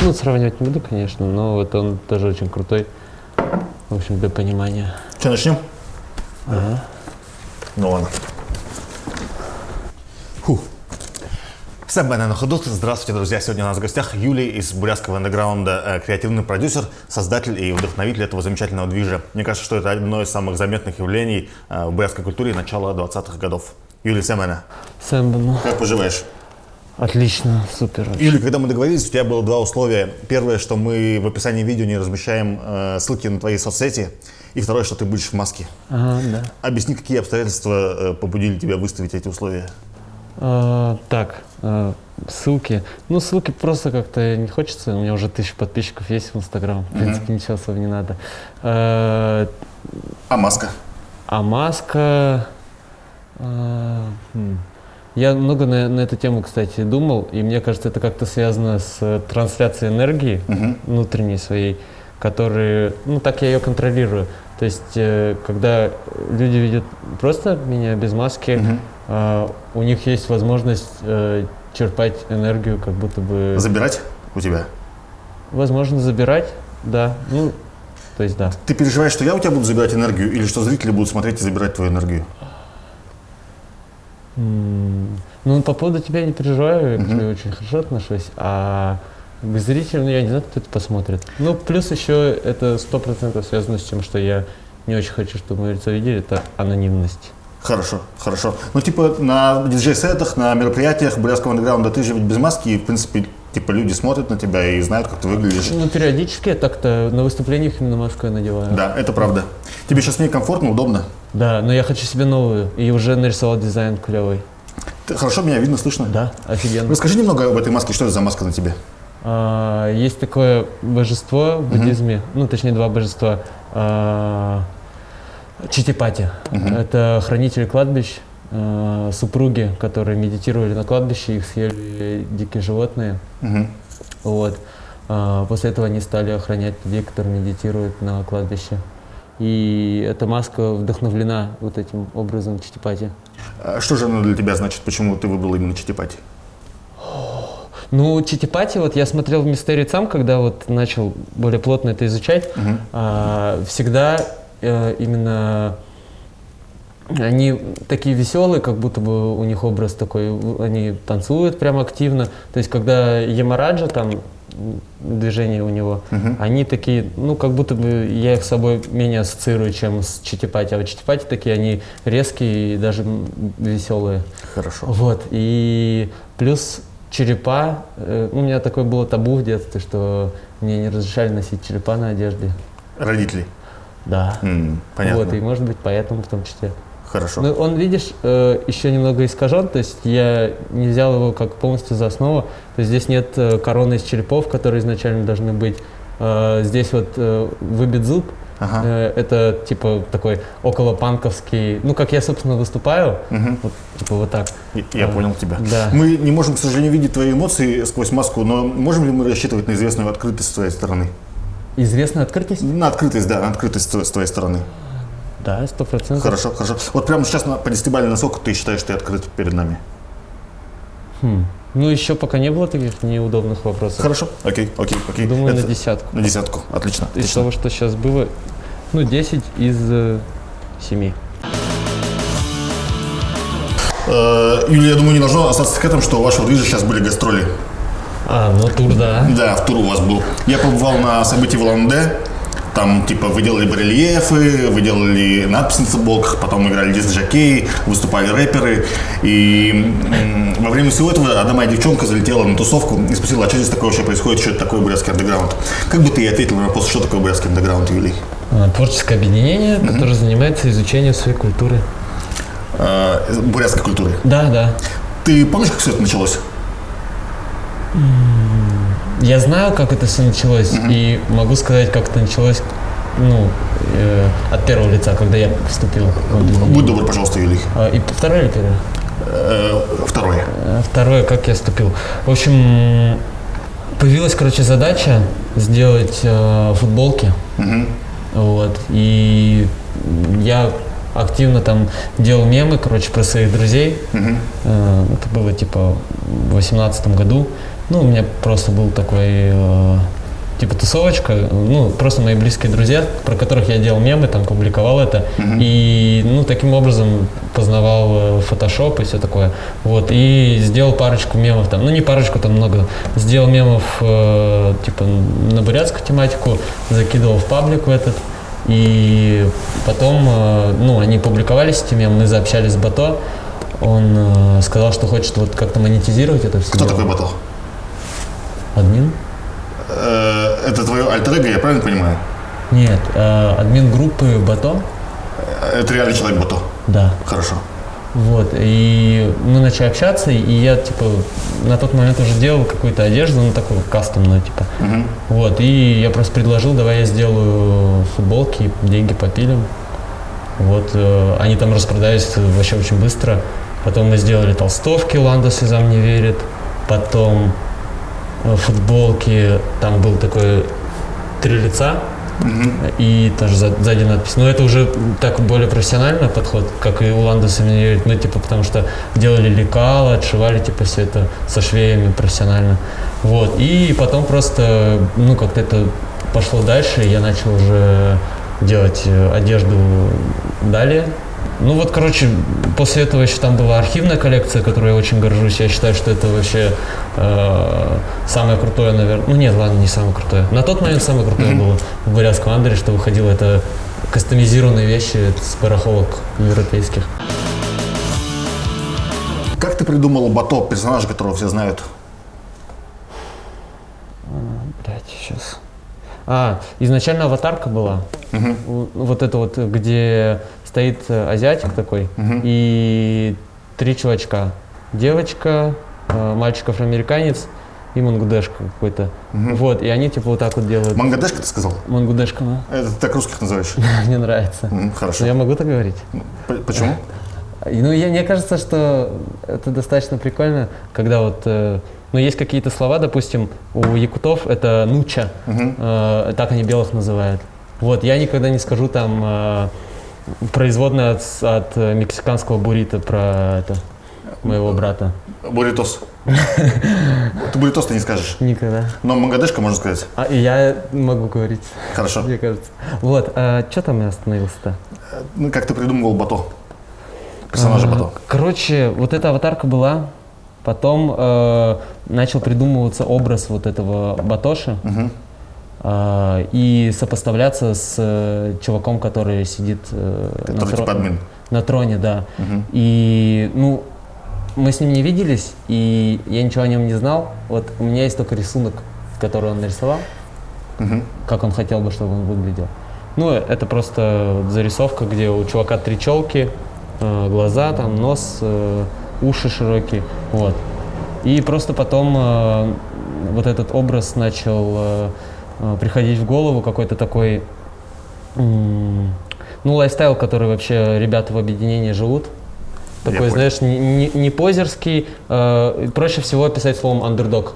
Ну, сравнивать не буду, конечно, но вот он тоже очень крутой. В общем, для понимания. Что, начнем? Ага. Ну ладно. Фух. Всем на ходу. Здравствуйте, друзья. Сегодня у нас в гостях Юлий из бурятского андеграунда, креативный продюсер, создатель и вдохновитель этого замечательного движа. Мне кажется, что это одно из самых заметных явлений в бурятской культуре начала 20-х годов. Юлий, всем Сэмбану. Как поживаешь? Отлично, супер. Юлий, когда мы договорились, у тебя было два условия. Первое, что мы в описании видео не размещаем ссылки на твои соцсети. И второе, что ты будешь в маске. Ага, да. Объясни, какие обстоятельства побудили тебя выставить эти условия. Ссылки. Ну, ссылки просто как-то не хочется. У меня уже 1000 подписчиков есть в Инстаграм. В принципе, ничего особо не надо. А маска? А маска... Я много на эту тему, кстати, думал, и мне кажется, это как-то связано с трансляцией энергии внутренней своей, которые, ну, так я ее контролирую. То есть, когда люди видят просто меня без маски, у них есть возможность черпать энергию, как будто бы... Забирать у тебя? Возможно, забирать, да. Ну, то есть, да. Ты переживаешь, что я у тебя буду забирать энергию, или что зрители будут смотреть и забирать твою энергию? Ну, по поводу тебя я не переживаю, я к тебе очень хорошо отношусь, а к зрителям, ну, я не знаю, кто это посмотрит. Ну, плюс еще это 100% связано с тем, что я не очень хочу, чтобы мои лица видели, это анонимность. Хорошо, хорошо. Ну, типа, на диджей-сетах, на мероприятиях бурятского андеграунда ты же ведь без маски, и, в принципе, типа, люди смотрят на тебя и знают, как ты выглядишь. Ну, периодически я так-то на выступлениях именно маску я надеваю. Да, это правда. Тебе сейчас в ней комфортно, удобно? Да, но я хочу себе новую, и уже нарисовал дизайн клевый. Хорошо, меня видно, слышно? Да, офигенно. Расскажи немного об этой маске, что это за маска на тебе? Есть такое божество в буддизме, ну, точнее, два божества. Читипати. Это хранители кладбищ, супруги, которые медитировали на кладбище, их съели дикие животные. Вот. После этого они стали охранять людей, которые медитируют на кладбище. И эта маска вдохновлена вот этим образом Читипати. А что же она для тебя значит? Почему ты выбрал именно Читипати? Ну, Читипати, вот я смотрел в Мистерии Цам, когда вот начал более плотно это изучать, всегда именно они такие веселые, как будто бы у них образ такой, они танцуют прям активно. То есть, когда Ямараджа, там движение у него, они такие, ну, как будто бы я их с собой менее ассоциирую, чем с Читипати. А вот Читипати такие, они резкие и даже веселые. Хорошо. Вот, и плюс черепа, у меня такое было табу в детстве, что мне не разрешали носить черепа на одежде. Родители? Да. Понятно. Вот, и может быть поэтому в том числе. Хорошо. Но он, видишь, еще немного искажен, то есть я не взял его как полностью за основу. То есть здесь нет короны из черепов, которые изначально должны быть. Здесь вот выбит зуб. Это типа такой околопанковский, ну как я, собственно, выступаю, вот, типа вот так. Я понял тебя. Да. Мы не можем, к сожалению, видеть твои эмоции сквозь маску, но можем ли мы рассчитывать на известную открытость с твоей стороны? Известная открытость? На открытость, да, на открытость с твоей стороны. Да, 100%. Хорошо, хорошо. Вот прямо сейчас по 10-бальной, насколько ты считаешь, что ты открыт перед нами? Ну, еще пока не было таких неудобных вопросов. Хорошо, окей. Думаю, на 10. На 10, отлично. Из того, что сейчас было, ну, 10 из 7. Юлия, я думаю, не должно остаться секретом, что у вашего движа сейчас были гастроли. Ну тур, да. Да, в тур у вас был. Я побывал на событии в Улан-Удэ. Там, типа, вы делали барельефы, вы делали надписи на футболках, потом играли диск-жокеи, выступали рэперы. И во время всего этого одна моя девчонка залетела на тусовку и спросила, а что здесь такое вообще происходит, что это такое бурятский андеграунд? Как бы ты ей ответил на вопрос, что такое бурятский андеграунд, Юлий? Творческое объединение, которое занимается изучением своей культуры. Бурятской культуры? Да. Ты помнишь, как все это началось? Я знаю, как это все началось, и могу сказать, как это началось, ну, от первого лица, когда я вступил в объединение. Будь добр, пожалуйста, Юлий. И второе или первое? Второе. Второе, как я вступил. В общем, появилась, короче, задача сделать футболки. Вот, и я активно там делал мемы, короче, про своих друзей. Это было, типа, в 2018 году. Ну, у меня просто был такой, типа, тусовочка, ну, просто мои близкие друзья, про которых я делал мемы, там, публиковал это, и, ну, таким образом познавал Photoshop и все такое, вот, и сделал парочку мемов там, ну, не парочку, там много, сделал мемов, типа, на бурятскую тематику, закидывал в паблик в этот, и потом, ну, они публиковались, эти мемы, мы заобщались с Бато, он сказал, что хочет вот как-то монетизировать это все. Кто такой Бато? Админ? Это твое альтер-эго, я правильно понимаю? Нет, админ группы Бато. Это реальный человек Бато? Да. Хорошо. Вот, и мы начали общаться, и я, типа, на тот момент уже делал какую-то одежду, ну, такую кастомную, типа. Вот, и я просто предложил, давай я сделаю футболки, деньги попилим. Вот, они там распродались вообще очень быстро. Потом мы сделали толстовки «Ландо слезам не верит». Потом футболки, там был такой 3 лица. И тоже сзади надпись. Но это уже так более профессиональный подход, как и у «Ландо слезам не верит». Ну, типа, потому что делали лекала, отшивали, типа, все это со швеями профессионально. Вот, и потом просто, ну, как-то это пошло дальше, и я начал уже делать одежду далее. Ну вот, короче, после этого еще там была архивная коллекция, которой я очень горжусь. Я считаю, что это вообще самое крутое, наверное. Ну нет, ладно, не самое крутое. На тот момент самое крутое было в Бурятском Андере, что выходило. Это кастомизированные вещи с барахолок европейских. Как ты придумал Бато, персонажа, которого все знают? Блять, сейчас. Изначально аватарка была. Вот это вот, где стоит азиатик такой, и 3 чувачка. Девочка, мальчик-афроамериканец и мангудешка какой-то. Вот, и они типа вот так вот делают. Мангадешка ты сказал? Мангудешка, да. Это ты так русских называешь? Мне нравится. Хорошо. Но я могу так говорить? Почему? Ну, мне кажется, что это достаточно прикольно, когда вот, ну, есть какие-то слова, допустим, у якутов это нуча, так они белых называют. Вот, я никогда не скажу там производная от мексиканского буррито про это, моего брата. Бурритос. Ты бурритос ты не скажешь? Никогда. Но мангадешка можно сказать? И я могу говорить. Хорошо. Мне кажется. Вот, что там я остановился-то? Ну, как ты придумывал Бато? Персонажа Бато. Короче, вот эта аватарка была, потом начал придумываться образ вот этого Батоши и сопоставляться с чуваком, который сидит на троне, да. И, ну, мы с ним не виделись, и я ничего о нем не знал. Вот у меня есть только рисунок, который он нарисовал, как он хотел бы, чтобы он выглядел. Ну, это просто зарисовка, где у чувака 3 челки, глаза, там, нос, уши широкие, вот. И просто потом вот этот образ начал приходить в голову, какой-то такой, ну, лайфстайл, который вообще ребята в объединении живут. Такой, знаешь, не позерский, проще всего описать словом андердог.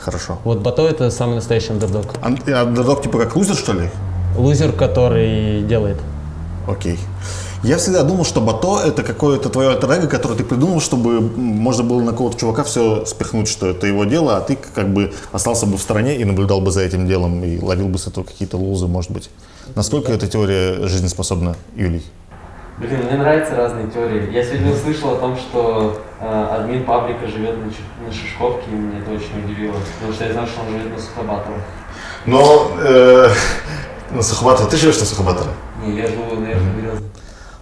Хорошо. Вот Бато — это самый настоящий андердог. Андердог типа как лузер, что ли? Лузер, который делает. Окей. Я всегда думал, что Бато — это какое-то твое альтер-эго, которое ты придумал, чтобы можно было на какого-то чувака все спихнуть, что это его дело, а ты как бы остался бы в стороне и наблюдал бы за этим делом и ловил бы с этого какие-то лузы, может быть. Насколько эта теория жизнеспособна, Юлий? Блин, мне нравятся разные теории. Я сегодня услышал о том, что админ паблика живет на Шишковке, и меня это очень удивило, потому что я знал, что он живет на Сухобатово. Но на Сухобатово. Ты живешь на Сухобатово? Не, я живу на Верхнем Березном.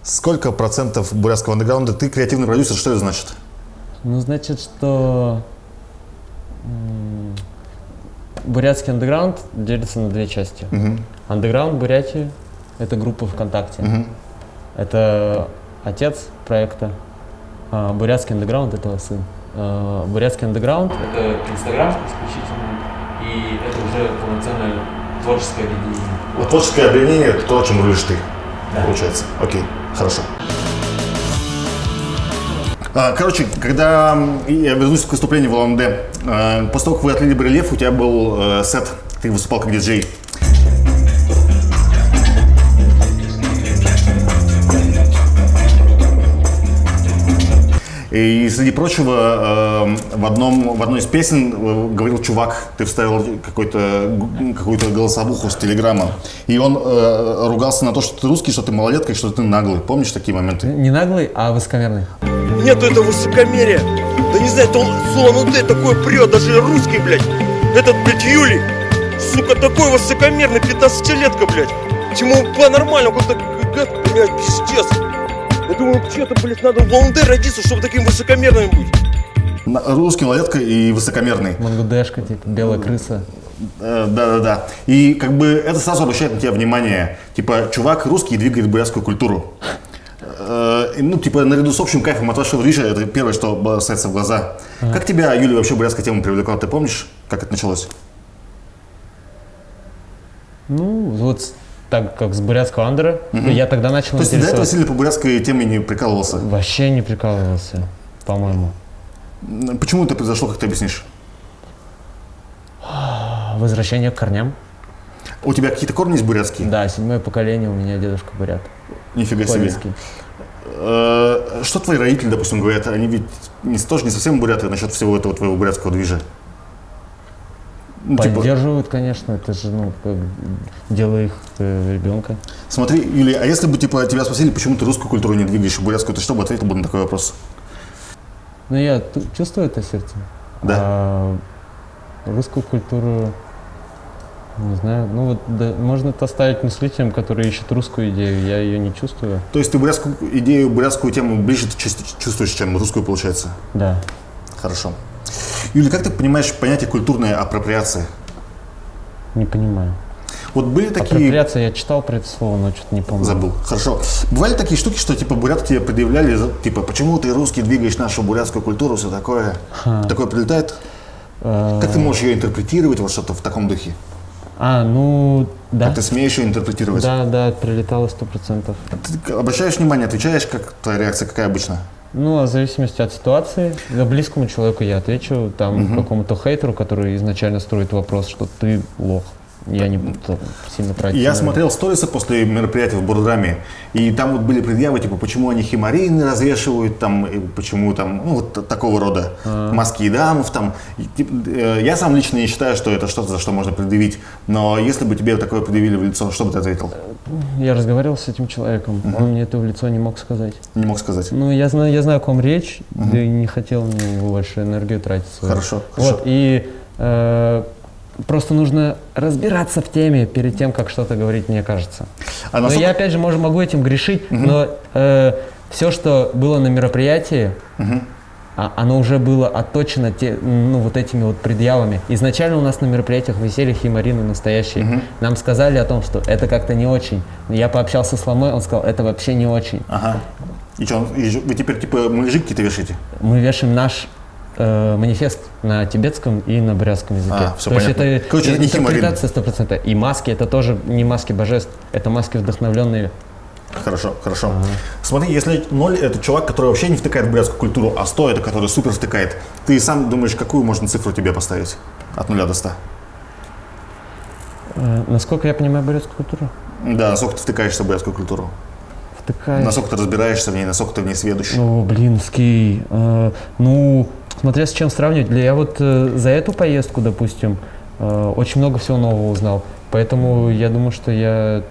Сколько процентов бурятского андеграунда? Ты креативный продюсер, что это значит? Ну, значит, что бурятский андеграунд делится на 2 части. Андеграунд Бурятии — это группа ВКонтакте. Это отец проекта. Бурятский андеграунд — это сын. Бурятский андеграунд — это Инстаграм исключительно, и это уже полноценное творческое объединение. Вот творческое объединение — это то, чем рулишь ты, да. Получается. Окей, хорошо. Короче, когда я вернусь к выступлению в ЛНД, после того, как вы отлили барельеф, у тебя был сет, ты выступал как диджей. И среди прочего, в одной из песен говорил чувак, ты вставил какую-то голосовуху с телеграмма, и он ругался на то, что ты русский, что ты малолетка, и что ты наглый. Помнишь такие моменты? Не наглый, а высокомерный. Нету этого высокомерия. Да не знаю, он с Улан-Удэ такой прет, даже русский, блядь. Этот, блядь, Юлий, сука, такой высокомерный, 15-летка, блядь. Чему по-нормальному, как-то, блядь, пиздец. Я думаю, что-то, блядь, надо в Улан-Удэ родиться, чтобы таким высокомерным быть. Русский, малолетка и высокомерный. Мангудешка, типа, белая крыса. Да. И как бы это сразу обращает на тебя внимание. Типа, чувак русский двигает бурятскую культуру. Ну, типа, наряду с общим кайфом от вашего движа, это первое, что бросается в глаза. Как тебя, Юля, вообще бурятская тема привлекла? Ты помнишь, как это началось? Ну, вот так как с бурятского андера, я тогда начал интересоваться. То есть ты до этого интересоваться. сильно по бурятской теме не прикалывался? Вообще не прикалывался, по-моему. Почему это произошло, как ты объяснишь? Возвращение к корням. У тебя какие-то корни есть бурятские? Да, 7-е поколение, у меня дедушка бурят. Нифига себе. Полинский. Что твои родители, допустим, говорят? Они ведь тоже не совсем буряты насчет всего этого твоего бурятского движа. Ну, Поддерживают, конечно, это же, ну, как дело их ребенка. Смотри, Юлия, а если бы типа тебя спросили, почему ты русскую культуру не двигаешь, бурятскую, ты что бы ответил бы на такой вопрос? Ну, я чувствую это сердцем. Да. А русскую культуру, не знаю, ну вот да, можно это оставить мыслителям, которые ищут русскую идею, я ее не чувствую. То есть ты бурятскую идею, бурятскую тему ближе чувствуешь, чем русскую, получается? Да. Хорошо. Юля, как ты понимаешь понятие культурной апроприации? Не понимаю. Вот были такие... Апроприация, я читал про это слово, но что-то не помню. Забыл. Хорошо. Бывали такие штуки, что типа буряты тебе предъявляли, типа, почему ты русский двигаешь нашу бурятскую культуру, все такое? Такое прилетает? Как ты можешь ее интерпретировать, вот что-то в таком духе? Ну, да. Как ты смеешь ее интерпретировать? Да, прилетало 100%. Ты обращаешь внимание, отвечаешь, как твоя реакция, какая обычно? Ну, в зависимости от ситуации, близкому человеку я отвечу, там, какому-то хейтеру, который изначально строит вопрос, что ты лох. Я не буду сильно тратить. Я смотрел сторисы после мероприятия в Бурдраме, и там вот были предъявы, типа, почему они химарины развешивают, там, и почему там, ну, вот такого рода маски идамов, там. Я сам лично не считаю, что это что-то, за что можно предъявить, но если бы тебе такое предъявили в лицо, что бы ты ответил? Я разговаривал с этим человеком, он мне это в лицо не мог сказать. Не мог сказать? Ну, я знаю, о ком речь, да и не хотел больше энергию тратить. Хорошо. Вот, и просто нужно разбираться в теме перед тем, как что-то говорить, мне кажется. Но я, опять же, могу этим грешить, но все, что было на мероприятии, оно уже было отточено вот этими вот предъявами. Изначально у нас на мероприятиях висели химарины настоящие. Нам сказали о том, что это как-то не очень. Я пообщался с Ломой, он сказал, это вообще не очень. Ага. И что, вы теперь типа муляжи какие-то вешаете? Мы вешаем наш манифест на тибетском и на бурятском языке. Все То понятно. есть это интерпретация 100%. И маски, это тоже не маски божеств, это маски вдохновленные. Хорошо. Смотри, если 0 это чувак, который вообще не втыкает в бурятскую культуру, а 100 это который супер втыкает, ты сам думаешь, какую можно цифру тебе поставить от 0 до 100? Насколько я понимаю бурятскую культуру? Да, насколько ты втыкаешься в бурятскую культуру? Втыкаюсь. Насколько ты разбираешься в ней, насколько ты в ней сведущ? Ский. Смотря с чем сравнивать. Я вот за эту поездку, допустим, очень много всего нового узнал. Поэтому я думаю, что я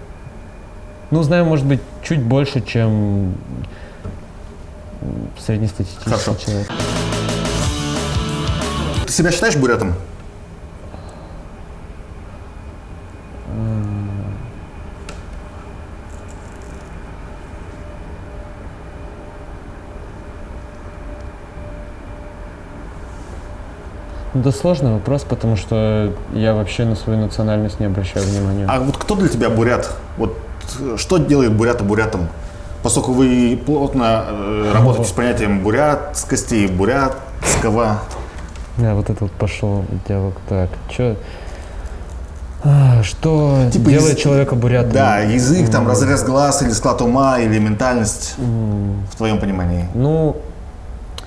знаю, может быть, чуть больше, чем среднестатистический человек. Ты себя считаешь бурятом? Это сложный вопрос, потому что я вообще на свою национальность не обращаю внимания. А вот кто для тебя бурят? Вот что делает бурята бурятом? Поскольку вы плотно работаете с понятием бурятскости и бурятского. Да, вот это вот пошел диалог. Так, что типа делает человека бурятом? Да, язык, там, разрез глаз, или склад ума, или ментальность, в твоем понимании?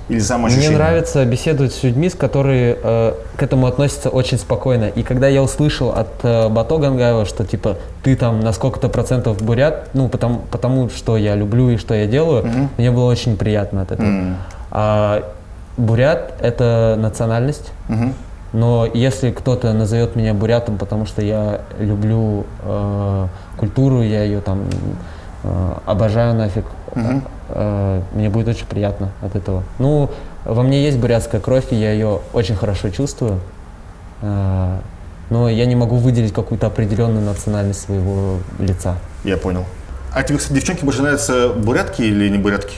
Или самоощущение? Мне нравится беседовать с людьми, которые к этому относятся очень спокойно. И когда я услышал от Бато Гангаева, что типа ты там на сколько-то процентов бурят, потому что я люблю и что я делаю, мне было очень приятно от этого. А бурят — это национальность. Но если кто-то назовет меня бурятом, потому что я люблю культуру, я ее там обожаю нафиг, мне будет очень приятно от этого. Ну, во мне есть бурятская кровь, и я ее очень хорошо чувствую, но я не могу выделить какую-то определенную национальность своего лица. Я понял. А тебе, кстати, девчонки больше нравятся бурятки или не бурятки?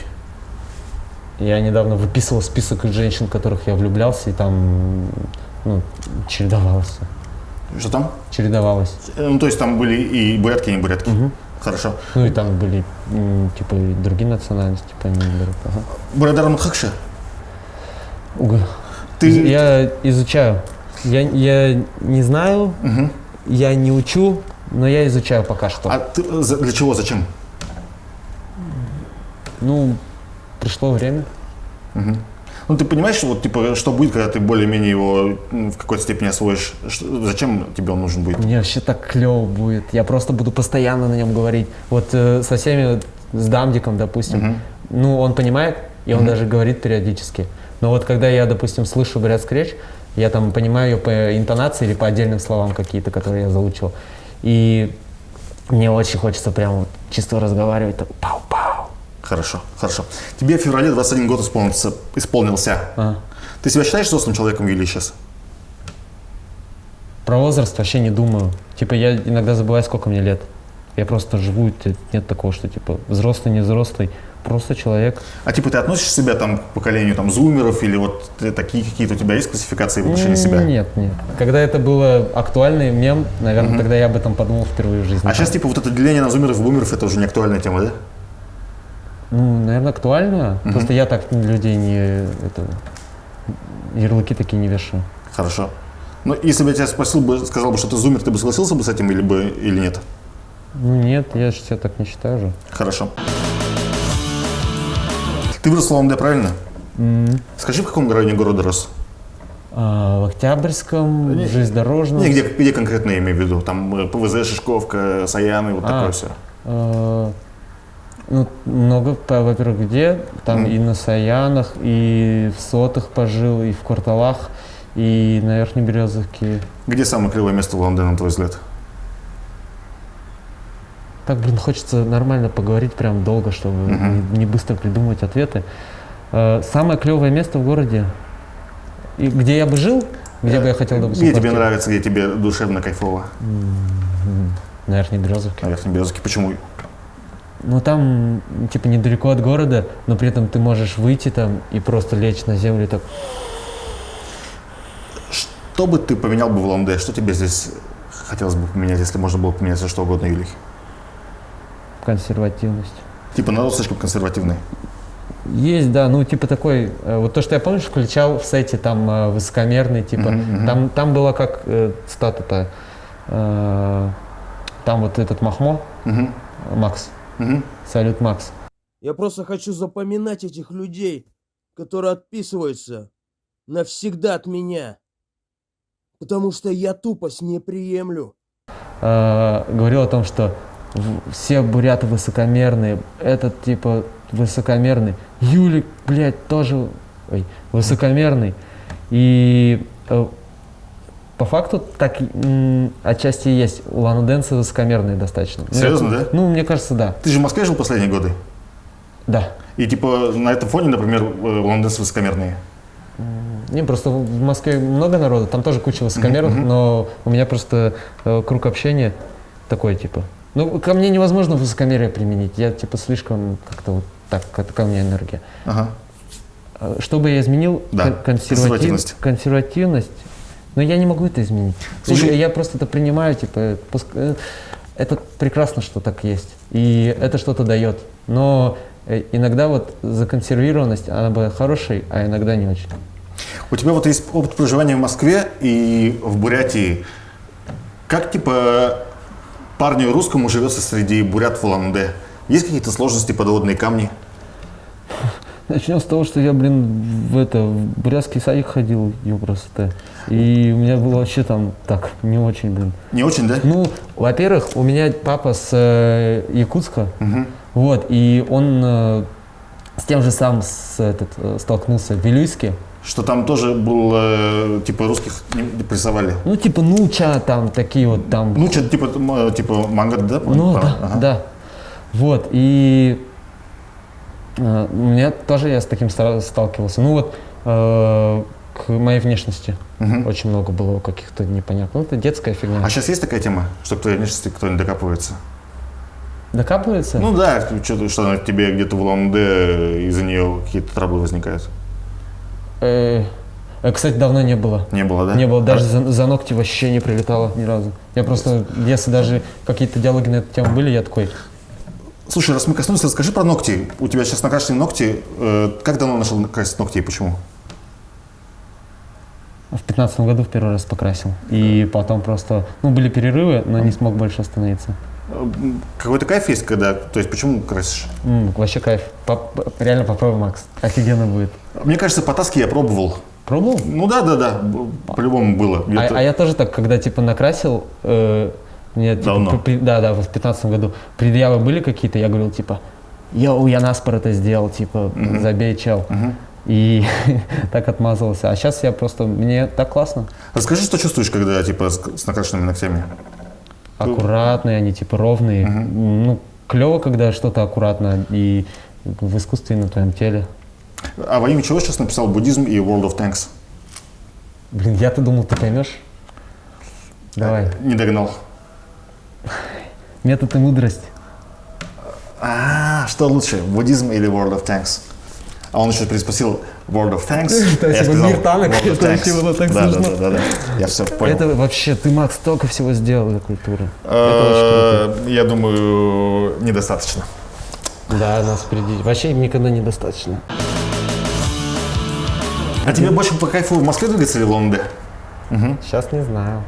Я недавно выписывал список женщин, в которых я влюблялся, и там, ну, чередовалось. Что там? Чередовалось. Ну, то есть там были и бурятки, и не бурятки. Хорошо. Ну и там были, типа, и другие национальности, типа, не бурят. Бурадар Мутхакша? Я изучаю. Я не знаю, я не учу, но я изучаю пока что. А ты для чего, зачем? Ну, пришло время. Ну, ты понимаешь, вот, типа, что будет, когда ты более-менее его в какой-то степени освоишь? Зачем тебе он нужен будет? Мне вообще так клево будет. Я просто буду постоянно на нем говорить. Вот со всеми, с Дамдиком, допустим, ну, он понимает, и он даже говорит периодически. Но вот когда я, допустим, слышу бурятскую речь, я там понимаю ее по интонации или по отдельным словам какие-то, которые я заучил. И мне очень хочется прям вот чисто разговаривать, так пау-пау. Хорошо, хорошо. Тебе в феврале 21 год исполнился. Ты себя считаешь взрослым человеком или сейчас? Про возраст вообще не думаю. Типа я иногда забываю, сколько мне лет. Я просто живу, нет такого, что типа взрослый, не взрослый, просто человек. А типа ты относишь себя там к поколению там зумеров или вот такие какие-то у тебя есть классификации в отношении себя? Нет. Когда это было актуальный мем, наверное, тогда я об этом подумал впервые в жизни. А сейчас типа вот это деление на зумеров и бумеров это уже не актуальная тема, да? Ну, наверное, актуально. Просто я так людей ярлыки такие не вешаю. Хорошо. Но если бы я тебя спросил бы, сказал бы, что ты зумер, ты бы согласился бы с этим или нет? Ну нет, я же себя так не считаю же. Хорошо. Ты вырос в Улан-Удэ, правильно? Скажи, в каком районе города рос? В Октябрьском, в Железнодорожном. Не, где конкретно я имею в виду? Там ПВЗ, Шишковка, Саяны, вот такое все. Ну, много, во-первых, где? Там и на Саянах, и в Сотах пожил, и в Кварталах, и на Верхней Березовке. Где самое клевое место в Улан-Удэ, на твой взгляд? Так, хочется нормально поговорить прям долго, чтобы не быстро придумывать ответы. Самое клевое место в городе, где я бы жил, где бы я хотел, допустим, где тебе нравится, где тебе душевно, кайфово? На Верхней Березовке. На Верхней Березовке. Почему? Ну, там, типа, недалеко от города, но при этом ты можешь выйти там и просто лечь на землю и так. Что бы ты поменял бы в Улан-Удэ? Что тебе здесь хотелось бы поменять, если можно было поменять все что угодно, Юлий? Консервативность. Типа, народ слишком консервативный. Есть, да, ну, типа такой, вот то, что я, помнишь, включал в сете, там, высокомерный, типа, там было как статута, там вот этот Махмо, Макс. Салют, Макс. Я просто хочу запоминать этих людей, которые отписываются навсегда от меня. Потому что я тупость не приемлю. Говорил о том, что все буряты высокомерные, этот типа высокомерный. Юлик, блядь, тоже высокомерный. И по факту так отчасти и есть. Улан-удэнцы высокомерные достаточно. Серьезно, да? Ну, мне кажется, да. Ты же в Москве жил последние годы? Да. И типа на этом фоне, например, улан-удэнцы высокомерные? Не, просто в Москве много народа, там тоже куча высокомерных, но у меня просто круг общения такой, типа. Ну, ко мне невозможно высокомерие применить. Я, типа, слишком как-то вот так, это у меня энергия. Что бы я изменил? Да. Консервативность. Но я не могу это изменить. Слушай, я просто это принимаю, типа, это прекрасно, что так есть. И это что-то дает. Но иногда вот законсервированность, она бывает хорошей, а иногда не очень. У тебя вот есть опыт проживания в Москве и в Бурятии. Как, типа, парню русскому живется среди бурят в Улан-Удэ? Есть какие-то сложности, подводные камни? Начнем с того, что я, в бурятский садик ходил, ёпросто. И у меня было вообще там так, не очень, Не очень, да? Ну, во-первых, у меня папа с Якутска, вот, и он с тем же самым столкнулся в Вилюйске. Что там тоже был, типа, русских не прессовали? Ну, типа Нуча, там такие вот там. Ну, что-то типа манга, да? Ну, да, Ага. да. Вот, и у меня тоже я с таким сталкивался. Ну вот, к моей внешности очень много было каких-то непонятных. Ну, это детская фигня. А сейчас есть такая тема, что к твоей внешности кто-нибудь докапывается? Докапывается? Ну да, что тебе где-то в Улан-Удэ из-за нее какие-то траблы возникают. Кстати, давно не было. Не было, да? Не было, даже за ногти вообще не прилетало ни разу. Я просто, если даже какие-то диалоги на эту тему были, я такой... Слушай, раз мы коснулись, расскажи про ногти. У тебя сейчас накрашенные ногти. Как давно начал красить ногти и почему? В 15 году в первый раз покрасил. И потом просто, ну, были перерывы, но не смог больше остановиться. Какой-то кайф есть, когда... То есть почему красишь? Вообще кайф. Реально попробуй, Макс. Офигенно будет. Мне кажется, по таске я пробовал. Пробовал? Ну да, по-любому было. А я тоже так, когда типа накрасил, мне типа, Давно? Да, в 15 году предъявы были какие-то, я говорил типа, йоу, я наспор это сделал, типа, забей, чел. И так отмазывался. А сейчас я просто, мне так классно. Расскажи, что чувствуешь, когда типа с накрашенными ногтями? Аккуратные, они типа ровные. Ну, клево, когда что-то аккуратно и в искусстве на твоем теле. А во имя чего сейчас написал буддизм и World of Tanks? Блин, я-то думал, ты поймешь. Давай. Не догнал. Метод и мудрость. Что лучше, буддизм или World of Tanks? А он еще переспросил World of Tanks. То есть мир танок, World of это Tanks. вообще было так Да. смешно. Я все понял. Это вообще, ты, Макс, столько всего сделал для культуры. Это очень круто. Я думаю, недостаточно. Да, нас впереди. Вообще никогда недостаточно. А тебе больше по кайфу в Москве двигаться или в Улан-Удэ? Сейчас не знаю.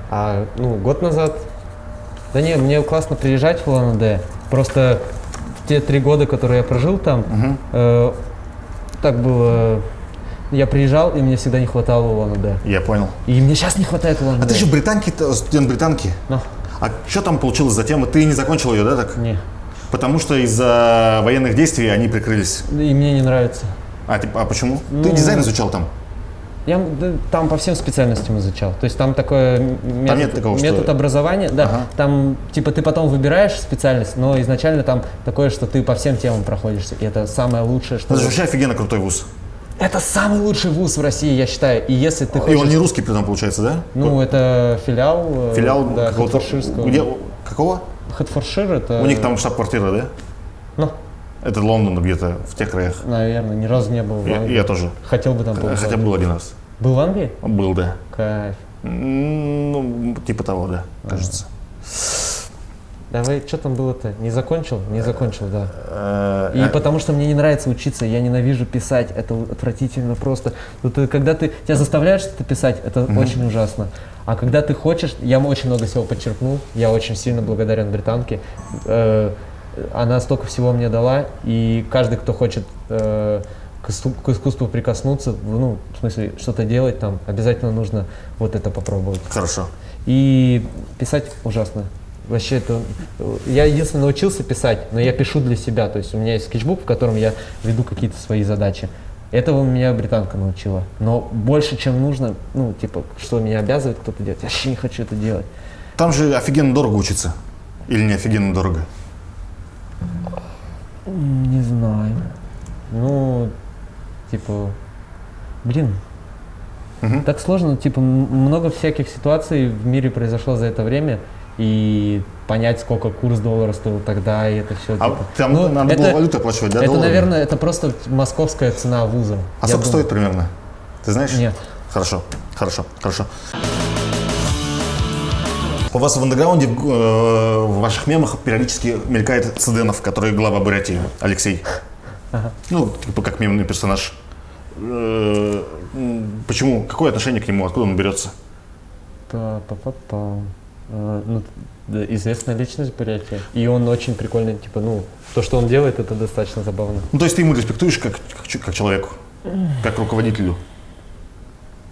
Год назад... Да не, мне классно приезжать в Улан-Удэ. Просто в те 3 года, которые я прожил там, так было... Я приезжал, и мне всегда не хватало Улан-Удэ. Я понял. И мне сейчас не хватает Улан-Удэ. А ты же студент британки. Ну. А что там получилось за тема? Ты не закончил ее, да, так? Не. Потому что из-за военных действий они прикрылись. И мне не нравится. А почему? Ты дизайн изучал там? Я там по всем специальностям изучал. То есть там такой нет такого, метод что... образования. Да, Ага. там типа ты потом выбираешь специальность, но изначально там такое, что ты по всем темам проходишься. И это самое лучшее, что... Это же вообще офигенно крутой вуз. Это самый лучший вуз в России, я считаю. И если ты И хочешь... он не русский при этом получается, да? Ну, это филиал. Филиал да, какого-то... Хэтфорширского. Где? Какого? Хэтфоршир это... У них там штаб-квартира, да? Ну, Это Лондон где-то в тех краях. наверное, ни разу не был в Англии. Я тоже. Хотел бы там побывать. Хотя был один раз. Был в Англии? Был, да. Кайф. Ну, типа того, да, кажется. Давай, что там было-то? Не закончил? Не закончил, да. И потому что мне не нравится учиться, я ненавижу писать, это отвратительно просто. Когда тебя заставляют что-то писать, это очень ужасно. А когда ты хочешь, я очень много всего подчеркнул, я очень сильно благодарен британке. Она столько всего мне дала, и каждый, кто хочет к искусству прикоснуться, ну, в смысле, что-то делать там, обязательно нужно вот это попробовать. Хорошо. И писать ужасно. Вообще это... Я единственное научился писать, но я пишу для себя. То есть у меня есть скетчбук, в котором я веду какие-то свои задачи. Этого меня британка научила. Но больше, чем нужно, ну, типа, что меня обязывает кто-то делать, я вообще не хочу это делать. Там же офигенно дорого учиться. Или не офигенно дорого? Не знаю. Ну, типа, блин, так сложно. Типа, много всяких ситуаций в мире произошло за это время. И понять, сколько курс доллара стоил тогда, и это все. А там надо было валюту оплачивать, да? Это, долларами? наверное, это просто московская цена вуза. А сколько стоит примерно? Ты знаешь? Нет. Хорошо. У вас в андеграунде, в ваших мемах периодически мелькает Цыденов, который глава Бурятии, Алексей. Ага. Ну, типа как мемный персонаж. Почему? Какое отношение к нему? Откуда он берется? Ну, да, известная личность Бурятии. И он очень прикольный, типа, ну, то, что он делает, это достаточно забавно. Ну, то есть ты ему респектуешь как человеку, как руководителю?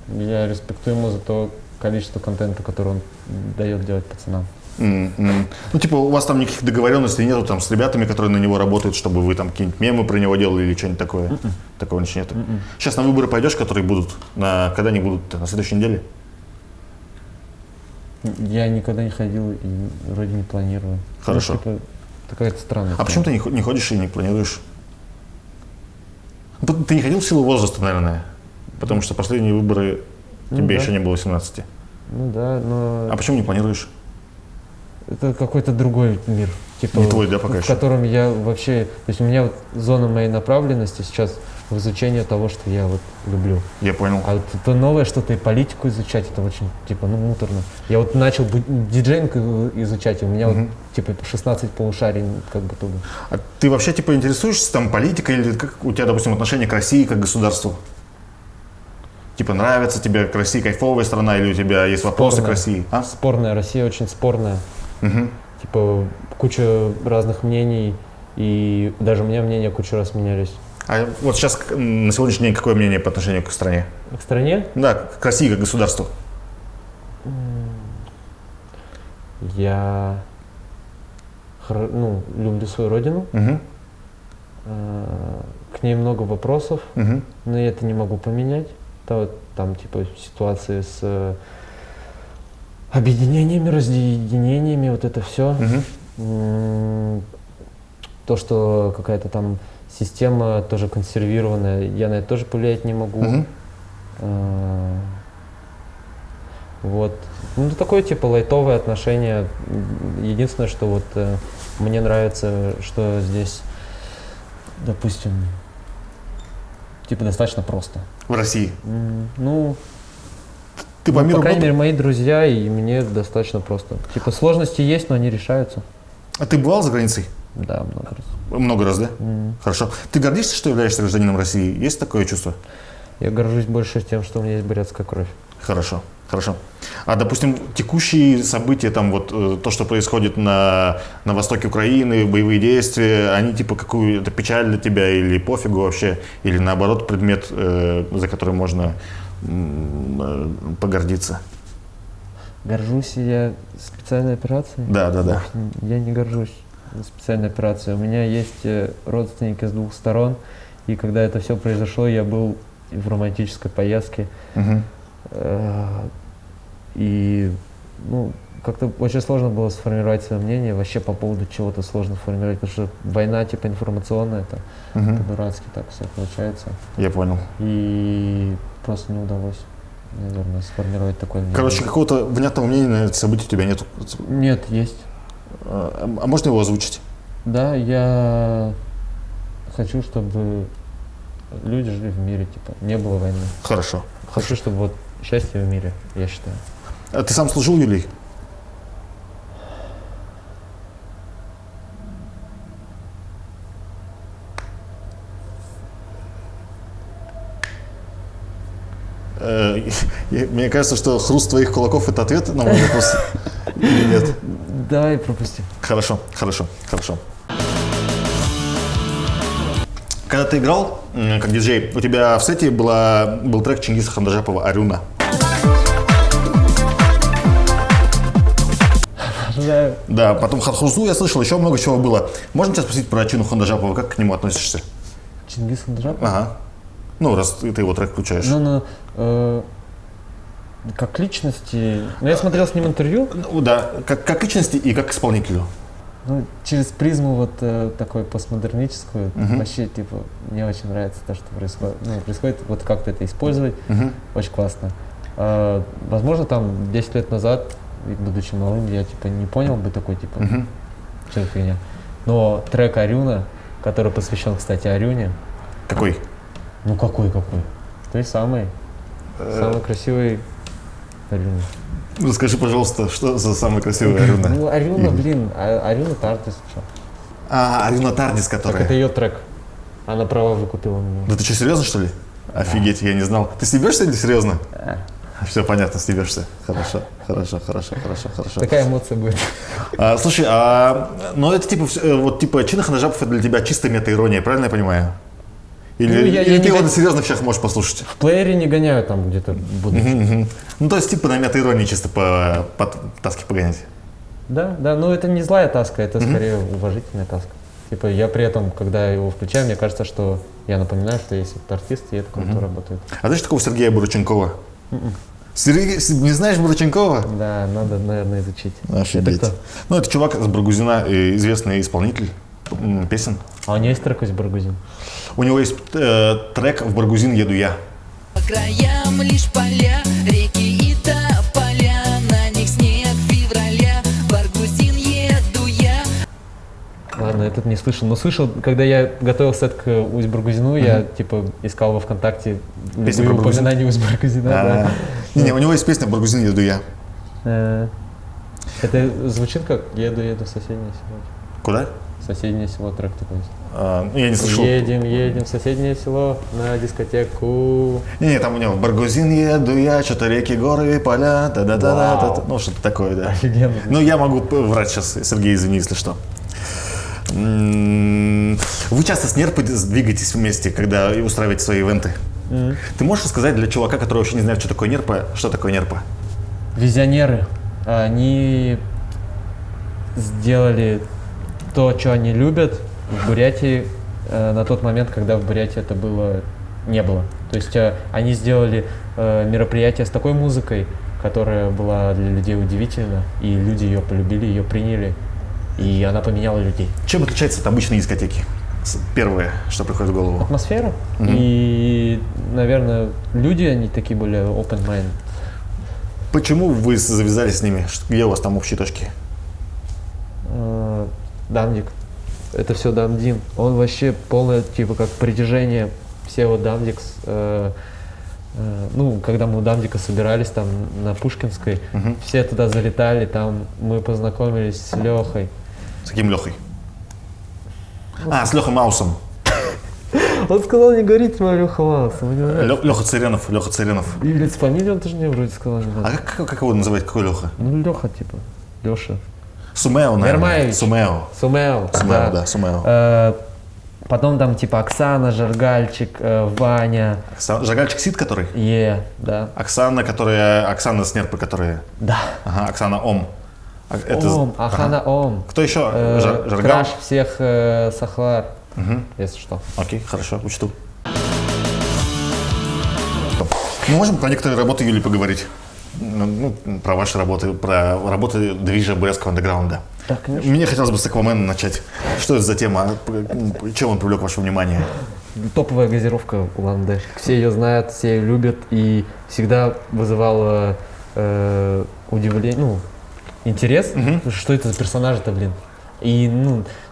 Я респектую ему за то количество контента, которое он дает делать пацанам. Ну, типа, у вас там никаких договоренностей нету там с ребятами, которые на него работают, чтобы вы там какие-нибудь мемы про него делали или что-нибудь такое? Такого ничего нету. Сейчас на выборы пойдешь, которые будут, когда они будут, на следующей неделе? Я никогда не ходил и вроде не планирую. Хорошо. Ну, типа, какая-то странная. А почему ты не ходишь и не планируешь? Ну, ты не ходил в силу возраста, наверное, потому что последние выборы тебе еще не было 18. Ну да, но... А почему не планируешь? Это какой-то другой мир. Типа, Не твой, да, пока в котором я вообще... То есть у меня вот зона моей направленности сейчас в изучении того, что я вот люблю. Я понял. А вот это новое что-то и политику изучать, это очень, типа, ну, муторно. Я вот начал диджейнг изучать, и у меня вот, типа, 16 полушарий как будто бы. А ты вообще, типа, интересуешься там политикой или как у тебя, допустим, отношение к России как к государству? Типа, нравится тебе к России кайфовая страна или у тебя есть вопросы к России? А? Спорная. Россия очень спорная. Типа, куча разных мнений, и даже у меня мнения кучу раз менялись. А вот сейчас, на сегодняшний день, какое мнение по отношению к стране? К стране? Да, к России как государству. Я люблю свою родину. К ней много вопросов, но я это не могу поменять. Там типа ситуации с объединениями, разъединениями, вот это все. То, что какая-то там система тоже консервированная, я на это тоже повлиять не могу. Вот. Ну, такое типа лайтовое отношение. Единственное, что вот мне нравится, что здесь, допустим, типа достаточно просто. В России? Ну, ты по миру крайней мере, мои друзья, и мне достаточно просто. Типа сложности есть, но они решаются. А ты бывал за границей? Да, много раз. Много раз, да? Хорошо. Ты гордишься, что являешься гражданином России? Есть такое чувство? Я горжусь больше тем, что у меня есть бурятская кровь. Хорошо. А, допустим, текущие события, там вот то, что происходит на востоке Украины, боевые действия, они типа какую-то печаль для тебя или пофигу вообще, или наоборот предмет, за который можно погордиться? Горжусь я специальной операцией? Да. Я не горжусь специальной операцией. У меня есть родственники с двух сторон, и когда это все произошло, я был в романтической поездке. И как-то очень сложно было сформировать свое мнение, вообще по поводу чего-то сложно формировать, потому что война типа информационная, это по-дурацки так все получается. Я понял. И просто не удалось, наверное, сформировать такое мнение. Короче, какого-то внятного мнения на это событие у тебя нету? Нет, есть. А можно его озвучить? Да, я хочу, чтобы люди жили в мире, типа, не было войны. Хорошо. Хочу, чтобы вот счастье в мире, я считаю. А ты сам служил, Юлий? Мне кажется, что хруст твоих кулаков – это ответ на мой вопрос или нет? Давай пропусти. Хорошо. Когда ты играл как диджей, у тебя в сете был трек Чингиса Хандаджапова «Арюна». Да, потом Хатхурзу я слышал, еще много чего было. Можно тебя спросить про Чину Хандаджапова, как к нему относишься? Чингис Хандаджапов? Ага. Ну, раз ты его трек включаешь. Как личности... я смотрел с ним интервью. Да, как личности и как исполнителю. Через призму вот такой постмодерническую, вообще, типа, мне очень нравится то, что происходит, вот как-то это использовать, очень классно. Возможно, там 10 лет назад, будучи малым, я, типа, не понял бы такой, типа, что за фигня. Но трек «Арюна», который посвящен, кстати, Арюне. Какой? Ну, какой? Той самый красивый Арюна. Расскажи, пожалуйста, что за самая красивая Арюна? Арюна, Арюна Тардис. Арюна Тардис, которая... Так это ее трек. Она права выкупила у меня. Да ты что, серьезно, что ли? Офигеть, я не знал. Ты стебешься или серьезно? Все понятно, стебешься. Хорошо. Такая эмоция будет. Слушай, ну это типа Чина Хандаджапов это для тебя чистая мета-ирония, правильно я понимаю? Или ты его на серьезных щах можешь послушать? В плеере не гоняю, там где-то буду. Ну то есть типа на мета-иронии чисто по таски погонять. Да, да, но это не злая таска, это скорее уважительная таска. Типа я при этом, когда его включаю, мне кажется, что я напоминаю, что есть вот артист, и это круто работает. А знаешь такого Сергея Бураченкова? Сергей, не знаешь Бураченкова? Да, надо, наверное, изучить. Офигеть. Это кто? Ну, это чувак с Баргузина, известный исполнитель песен. А у него есть трек из Баргузин? У него есть трек «В Баргузин еду я». По краям лишь поля, реки и тополя, на них снег февраля, в Баргузин еду я. Ладно, этот не слышал. Но слышал, когда я готовился к Усть-Баргузину, я типа искал во ВКонтакте Песня любые про Баргузин? упоминания Усть-Баргузина. Да. Не, у него есть песня «В Баргузин еду я». Это звучит как «Еду в соседнее село». Куда? Соседнее село трек такой есть. Я не слышал. Едем в соседнее село на дискотеку. Не, там у него «В Баргузин еду я, что-то реки, горы, поля, та-да-да-да-да». Ну, что-то такое, да. Офигенно. Ну, я могу врать сейчас, Сергей, извини, если что. Вы часто с Нерпой двигаетесь вместе, когда устраиваете свои ивенты? Ты можешь рассказать для чувака, который вообще не знает, что такое Нерпа? Визионеры, они сделали то, что они любят в Бурятии на тот момент, когда в Бурятии это не было. То есть они сделали мероприятие с такой музыкой, которая была для людей удивительна, и люди ее полюбили, ее приняли, и она поменяла людей. Чем отличается от обычной дискотеки? Первое, что приходит в голову. Атмосфера и, наверное, люди, они такие более open mind. Почему вы завязали с ними? Где у вас там общие точки? Дамдик. Это все Дамдин. Он вообще полное, типа, как притяжение всего Дамдикс. Ну, когда мы у Дамдика собирались там на Пушкинской, все туда залетали, там мы познакомились с Лехой. С каким Лехой? С Лехой Маусом. Он сказал не говорить мой Леха Маус. Леха Царенов. Или с фамилией он тоже мне вроде сказал. Не А как его называть? Какой Леха? Ну, Леха, типа. Леша. Сумео, наверное. Вермаевич. Сумео, да, Сумео. Потом там типа Оксана, Жаргальчик, Ваня. Жаргальчик Сид, который? Да. Оксана с Нерпы, которая? Да. Ага, Оксана Ом. Ахана Ом. Кто еще? Жаргал? Краш всех Сахлар, если что. Окей, хорошо, учту. Мы можем про некоторые работы Юли поговорить? Ну, про ваши работы, про работы движа бурятского андеграунда. Да, конечно. Мне хотелось бы с Аквамена начать. Что это за тема? Чем он привлек ваше внимание? Топовая газировка Улан-Удэ. Все ее знают, все ее любят, и всегда вызывала удивление, интерес, что это за персонажи-то, блин. И,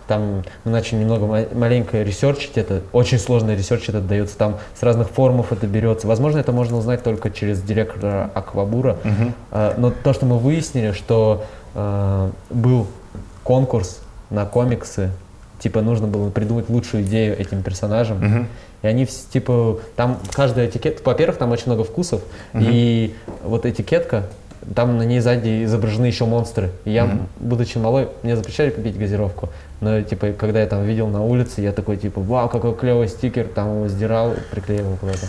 там мы начали немного маленько ресерчить это, очень сложно ресерчить это дается, там с разных форумов это берется. Возможно, это можно узнать только через директора Аквабура, но то, что мы выяснили, что был конкурс на комиксы, типа нужно было придумать лучшую идею этим персонажам, и они, типа, там каждая этикетка, во-первых, там очень много вкусов, и вот этикетка, там на ней сзади изображены еще монстры. И я, будучи малой, мне запрещали пить газировку. Но, типа, когда я там видел на улице, я такой, типа, вау, какой клевый стикер, там его сдирал, приклеивал куда-то.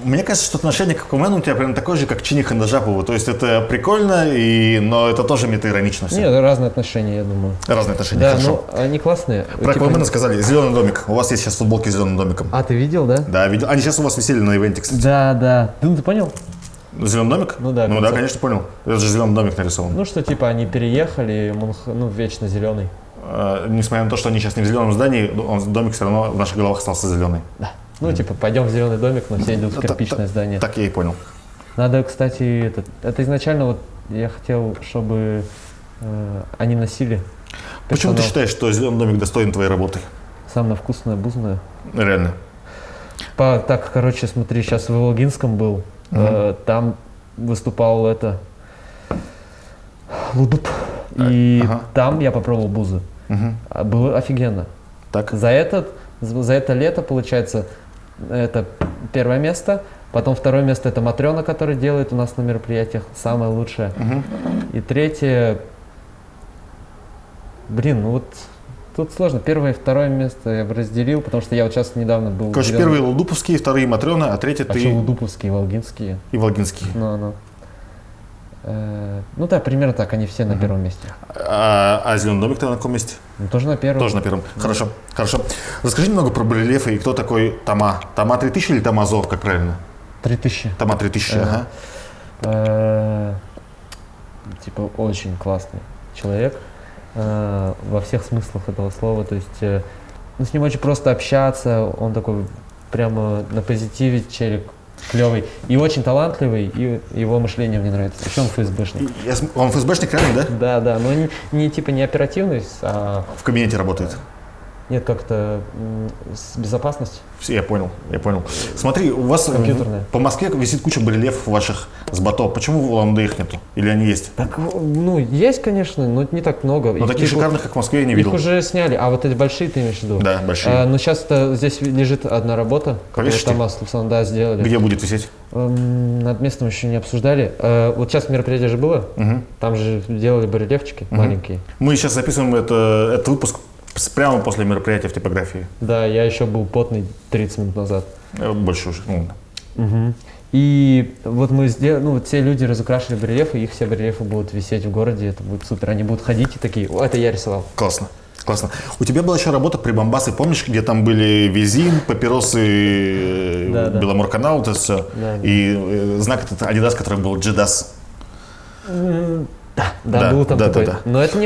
Мне кажется, что отношение к Аквамену у тебя прям такое же, как к Чине Хандажапову. То есть это прикольно, но это тоже метаиронично все. Нет, разные отношения, я думаю. Разные отношения, Да, хорошо. они классные. Про Аквамена сказали, зеленый домик. У вас есть сейчас футболки с зеленым домиком. А, ты видел, да? Да, видел. Они сейчас у вас висели на ивенте, кстати. Да. Ты понял? Зеленый домик? Ну да, конечно, понял. Это же зеленый домик нарисован. Что, типа, они переехали, вечно зеленый. Несмотря на то, что они сейчас не в зеленом здании, домик все равно в наших головах остался зеленый. Да. Типа, пойдем в зеленый домик, но все идут в кирпичное здание. Так я и понял. Надо, кстати, это изначально я хотел, чтобы они носили. Почему ты считаешь, что зеленый домик достоин твоей работы? Самое вкусное, бузное. Реально. Смотри, сейчас в Волгинском был. Там выступал Лудуп. И там я попробовал бузы. Было офигенно. Так. За это лето, получается, это первое место. Потом второе место — это Матрена, которая делает у нас на мероприятиях самое лучшее. И третье... Тут сложно. Первое и второе место я бы разделил, потому что я вот сейчас недавно был... Короче, первые лудуповские, вторые Матрена, а третий ты... лудуповские, волгинские. И волгинские. Ну да, примерно так, они все на первом месте. А «Зеленый домик» на каком месте? Ну, тоже на первом. Тоже на первом. Хорошо, хорошо. Расскажи немного про барельефы и кто такой Тома. Тома 3000 или Томазо, как правильно? 3000. Тома 3000, ага. Типа очень классный человек во всех смыслах этого слова. То есть ну, с ним очень просто общаться, он такой прямо на позитиве челик, клевый и очень талантливый, и его мышление мне нравится. Еще он ФСБшник. Он ФСБшник реально, да? Да, но не типа не оперативный, а В кабинете работает. нет, как-то с безопасностью. Я понял. Смотри, у вас Компьютерная. по Москве висит куча барельефов ваших с Бато. Почему в Улан-Удэ их нету? Или они есть? Так, ну, есть, конечно, но не так много. Но таких шикарных, как в Москве, я не Их видел. уже сняли, а вот эти большие ты имеешь в виду? Да, большие. Но сейчас здесь лежит одна работа, которую Повесите? Томас Лусан, да, сделали. Где будет висеть? Над местом еще не обсуждали. Вот сейчас мероприятие же было, там же делали барельефчики маленькие. Мы сейчас записываем этот выпуск прямо после мероприятия в типографии. Да, я еще был потный 30 минут назад. Больше уже. И вот мы сделали, ну вот все люди разукрашили барельефы, их все барельефы будут висеть в городе, это будет супер. Они будут ходить и такие, о, это я рисовал. Классно. У тебя была еще работа при Бомбасы, помнишь, где там были Визин, папиросы, Да. Беломорканал, вот это все. Да. И знак этот Адидас, который был Джедас. Да, был там да, такой. да. Но это не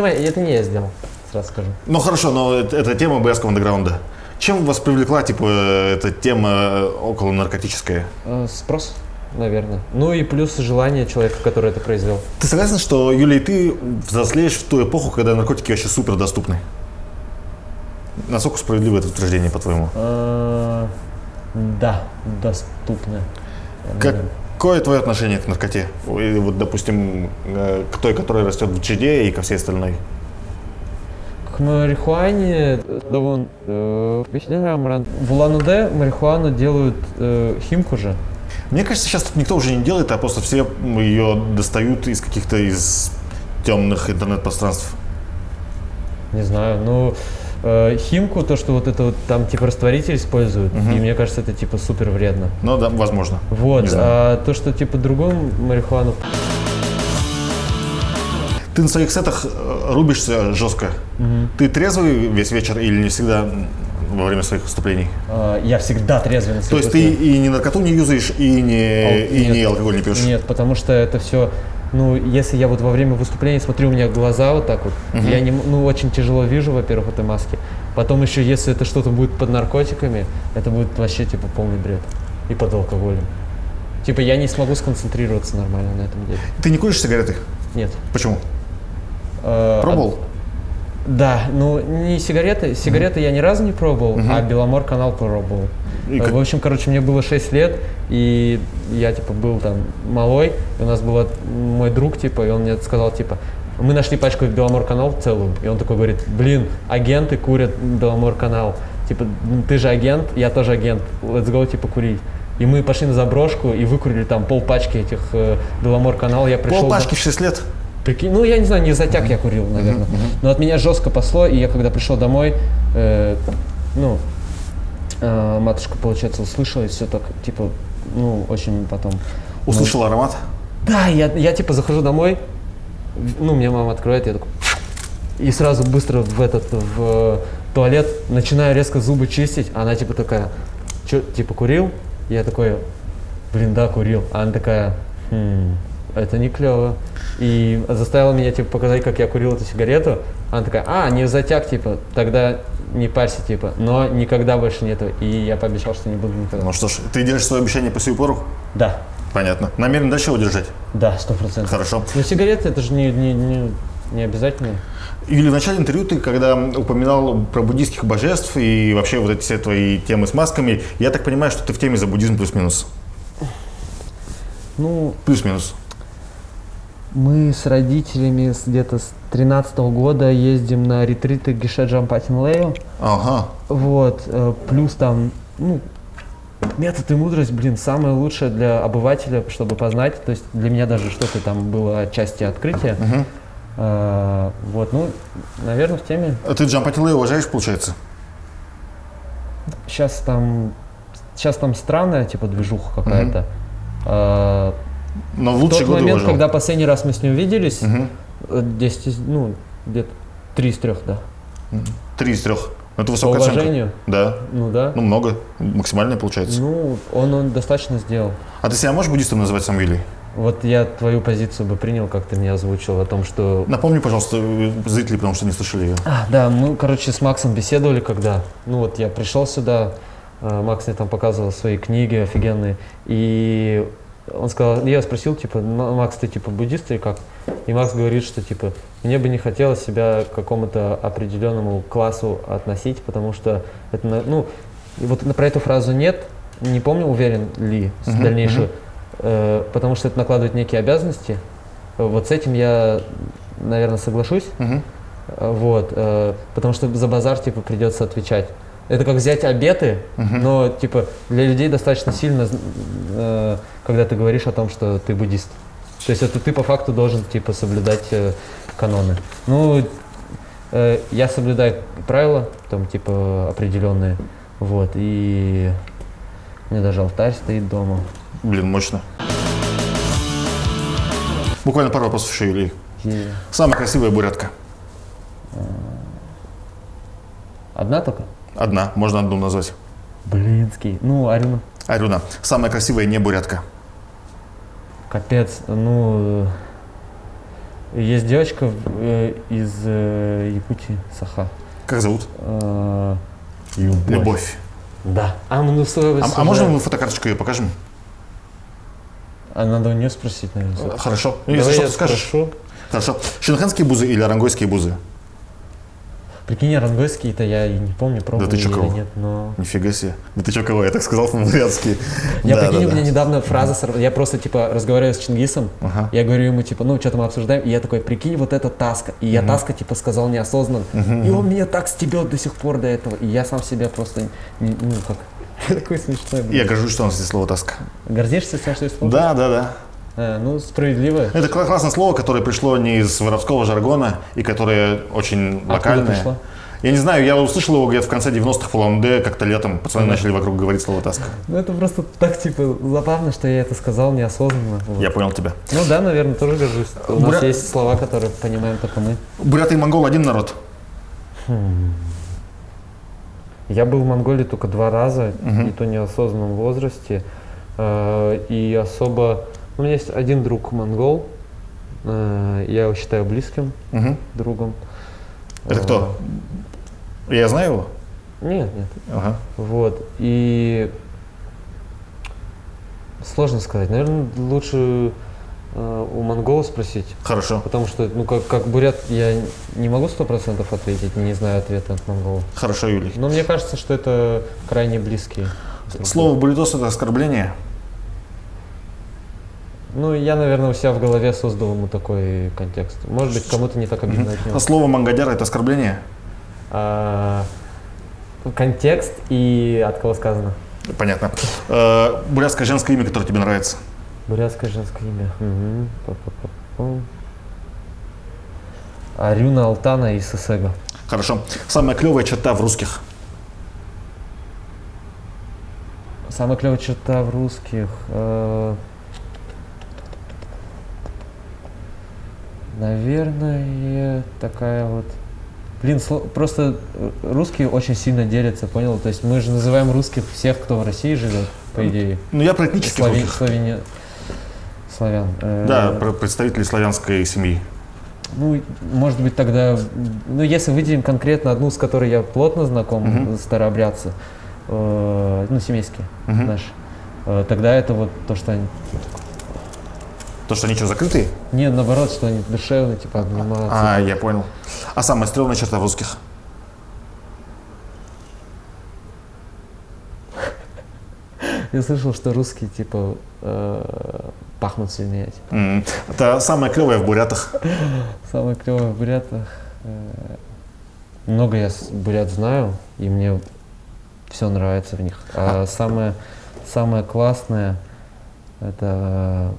я сделал, сразу скажу. Ну хорошо, но это тема боярского андеграунда. Чем вас привлекла, типа, эта тема около наркотическая? Спрос, наверное. Ну и плюс желание человека, который это произвел. Ты согласен, что, Юлия, ты взрослеешь в ту эпоху, когда наркотики вообще супер доступны? Насколько справедливо это утверждение, по-твоему? Да, доступно. Какое твое отношение к наркоте? Или вот, допустим, к той, которая растет в Чиде и ко всей остальной? К марихуане в Улан-Удэ марихуану делают химку же. Мне кажется, сейчас тут никто уже не делает, а просто все ее достают из каких-то из темных интернет-пространств. Не знаю, ну химку, то, что вот это вот там типа растворитель используют, и мне кажется, это типа супер вредно. Ну да, возможно. Вот, Не знаю. а то, что типа другую марихуану. Ты на своих сетах рубишься жестко. Ты трезвый весь вечер или не всегда во время своих выступлений? Я всегда трезвый на То своих есть ты и не наркоту не юзаешь, и не алкоголь не пьешь? Нет, потому что это все, ну, если я вот во время выступления смотрю, у меня глаза вот так вот, я не, ну, очень тяжело вижу, во-первых, в этой маске. Потом еще, если это что-то будет под наркотиками, это будет вообще, типа, полный бред. И под алкоголем. Типа, я не смогу сконцентрироваться нормально на этом деле. Ты не куришь сигареты? Нет. Почему? Пробовал? Да, ну, не сигареты. Сигареты я ни разу не пробовал, а Беломор-канал пробовал. И как? В общем, короче, мне было 6 лет, и я, типа, был там малой, и у нас был мой друг, типа, и он мне сказал, типа, мы нашли пачку Беломор-канал целую, и он такой говорит, блин, агенты курят Беломор-канал, типа, ты же агент, я тоже агент, let's go, типа, курить. И мы пошли на заброшку и выкурили там полпачки этих Беломор-канал, я пришел... Полпачки в 6 лет? Прикинь, ну, я не знаю, не затяг я курил, наверное. Но от меня жестко пасло, и я когда пришел домой, матушка, получается, услышала, и все так, типа, ну, очень потом... Услышал аромат? Да, я типа захожу домой, ну, мне мама открывает, я такой... И сразу быстро в туалет начинаю резко зубы чистить, а она типа такая, что, типа, курил? Я такой, блин, да, курил. А она такая, это не клево. И заставила меня, типа, показать, как я курил эту сигарету. Она такая, не затяг, типа, тогда не парься, типа, но никогда больше нету. И я пообещал, что не буду никогда. Ну что ж, ты держишь свое обещание по сию пору? Да. Понятно. Намерен дальше его держать? Да, 100%. Хорошо. Но сигареты, это же не обязательно. Юлия, в начале интервью ты, когда упоминал про буддийских божеств и вообще вот эти все твои темы с масками, я так понимаю, что ты в теме за буддизм плюс-минус? Ну, плюс-минус. Мы с родителями где-то с 2013 года ездим на ретриты Геше Джампатин Лео. Ага. Вот, плюс там, ну, метод и мудрость, блин, самое лучшее для обывателя, чтобы познать. То есть для меня даже что-то там было отчасти открытие. Вот, ну, наверное, в теме. А ты Джампатин Лео уважаешь, получается? Сейчас там странная, типа, движуха какая-то. Но в В лучшие тот годы момент, уважал. когда последний раз мы с ним виделись, 10, ну, где-то 3 из 3, да. 3 из 3. Это По высокая оценка. уважению, Да. ну да. Ну, много. Максимальная получается. Ну, он достаточно сделал. А ты себя можешь буддистом называть сам, Юлий? Вот я твою позицию бы принял, как ты мне озвучил, о том, что... Напомни, пожалуйста, зрители, потому что не слышали ее. Да, мы, короче, с Максом беседовали, когда... Ну вот я пришел сюда, Макс мне там показывал свои книги офигенные, и он сказал, я спросил, типа, Макс, ты типа буддист или как? И Макс говорит, что типа, мне бы не хотелось себя к какому-то определенному классу относить, потому что это, ну, и вот про эту фразу нет, не помню, уверен ли в дальнейшем, потому что это накладывает некие обязанности. Вот с этим я, наверное, соглашусь. Вот, потому что за базар типа придется отвечать. Это как взять обеты, но типа для людей достаточно сильно, когда ты говоришь о том, что ты буддист. То есть это ты по факту должен типа соблюдать каноны. Ну, я соблюдаю правила, там типа определенные, вот, и у меня даже алтарь стоит дома. Блин, мощно. Буквально пару вопросов еще, Юлий. И Самая красивая бурятка? одна только? Одна, можно одну назвать. Блинский. Ну, Арюна. Арюна. Самая красивая не бурятка? Капец. Ну, есть девочка из Якутии, Саха. Как зовут? Любовь. Любовь. Да. А можно мы фотокарточку ее покажем? А надо у нее спросить, наверное. Хорошо. Ну, Давай если что, я ты скажешь. спрошу. Хорошо. Шенхенские бузы или орангойские бузы? Прикинь, рангойские-то я и не помню, пробовал ты чё, или кого? нет, но... Нифига себе. Да ты чё, кого? Я так сказал по-бурятски. Я, Да, прикинь, да, у меня да. недавно фраза сорвалась. Я просто, типа, разговариваю с Чингисом, Ага. я говорю ему, типа, ну, что-то мы обсуждаем, и я такой, прикинь, вот это Таска. И я Таска, типа, сказал неосознанно. И он меня так стебет до сих пор до этого. И я сам себя просто, ну, как... Такой смешной, блин. Я горжусь, что у нас есть слово «таска». Гордишься тем, что используешь? Да, да, да. Ну, справедливо. Это классное слово, которое пришло не из воровского жаргона и которое очень Откуда локальное. пришло? Я не знаю, я услышал его где-то в конце 90-х в Улан-Удэ, как-то летом пацаны начали вокруг говорить слово «таска». Ну, это просто так, типа, забавно, что я это сказал неосознанно. Вот. Я понял тебя. Ну да, наверное, тоже горжусь. У нас Буря- есть слова, которые понимаем только мы. Буряты и монголы один народ. Я был в Монголии только 2 раза, и то в неосознанном возрасте. И особо... У меня есть один друг монгол, я его считаю близким Мгм. другом. Это кто? Я знаю его? Нет, нет. Ага. Вот. И сложно сказать. Наверное, лучше у монгола спросить. Хорошо. Потому что, ну, как бурят, я не могу 100% ответить, не знаю ответа от монгола. Хорошо, Юлий. Но мне кажется, что это крайне близкие. Слово «буритос» — это оскорбление. Ну, я, наверное, у себя в голове создал ему такой контекст. Может быть, кому-то не так обидно от него. А слово «мангадяр» — это оскорбление. Контекст и от кого сказано. Понятно. Бурятское женское имя, которое тебе нравится. Бурятское женское имя. Мгм. Па-па-па-пам. Арюна, Алтана и Сесега. Хорошо. Самая клевая черта в русских. Самая клевая черта в русских. Наверное, такая вот. Блин, просто русские очень сильно делятся, понял? То есть мы же называем русских всех, кто в России живет, по идее. Ну, я про этнических русских. Славян. Да, про представителей славянской семьи. Ну, может быть, тогда, ну, если выделим конкретно одну, с которой я плотно знаком, старообрядцы, ну, семейские наши, тогда это вот то, что они... То, что они что, закрытые? Не, наоборот, что они душевные, типа, обнимаются. А, я понял. А самая стрёмная черта в русских? Я слышал, что русские, типа, пахнут сильнее. Типа. Это самое клевое в бурятах. Самое клевое в бурятах. Много я бурят знаю, и мне все нравится в них. А самое классное — это